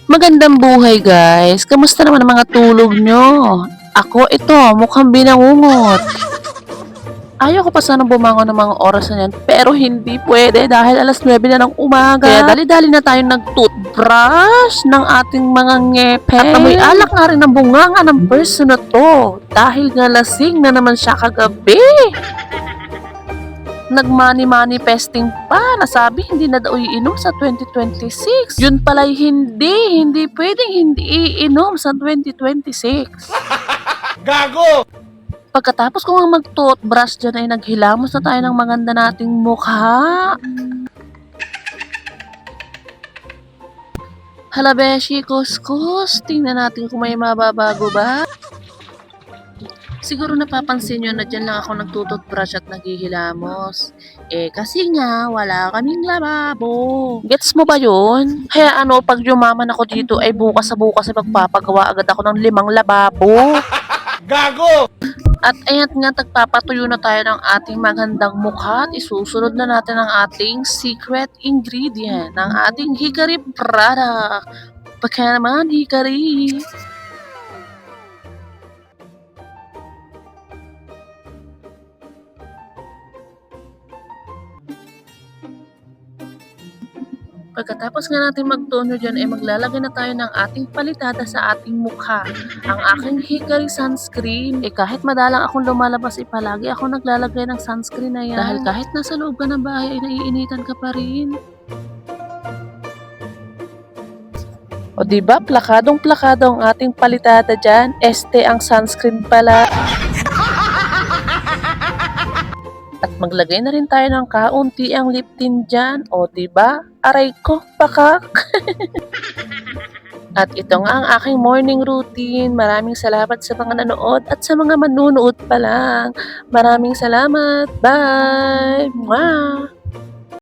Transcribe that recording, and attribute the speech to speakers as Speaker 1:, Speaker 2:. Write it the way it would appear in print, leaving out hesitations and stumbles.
Speaker 1: Magandang buhay guys! Kamusta naman ang mga tulog nyo? Ako ito, mukhang binangungot. Ayaw ko pa sanang bumangon ng mga oras na yan, pero hindi pwede dahil alas 9 na ng umaga. Kaya dali-dali na tayo nag-toothbrush ng ating mga ngepeng. At amoy alak nga rin ang bunganga ng person na to dahil nga lasing na naman siya kagabi. Nag-manifesting pa, nasabi hindi na daw iinom sa 2026. Yun pala'y hindi pwedeng hindi iinom sa 2026.
Speaker 2: Gago!
Speaker 1: Pagkatapos ko nga mag-toothbrush dyan ay naghilamos na tayo ng maganda nating mukha. Hala beshi, kuskus, tingnan natin kung may mababago ba. Siguro napapansin nyo na dyan lang ako nagtututbrush at naghihilamos. Kasi nga, wala kaming lababo. Gets mo ba yun? Kaya pag yumaman ako dito ay bukas sa bukas ay magpapagawa agad ako ng 5 lababo.
Speaker 2: Gago!
Speaker 1: At ayan nga, tagpapatuyo na tayo ng ating magandang mukha at isusunod na natin ang ating secret ingredient ng ating Hikari product. Baka naman, Hikari! Pagkatapos nga natin mag-toner dyan, ay maglalagay na tayo ng ating palitada sa ating mukha. Ang aking Hikari sunscreen. Kahit madalang akong lumalabas, palagi ako naglalagay ng sunscreen na yan. Dahil kahit nasa loob ka ng bahay, ay naiinitan ka pa rin. O diba, plakadong-plakado ang ating palitada dyan. Ang sunscreen pala. At maglagay na rin tayo ng kaunti ang lip tint dyan. O diba? Aray ko, pakak! At ito nga ang aking morning routine. Maraming salamat sa mga nanood at sa mga manunood pa lang. Maraming salamat. Bye! Mwah!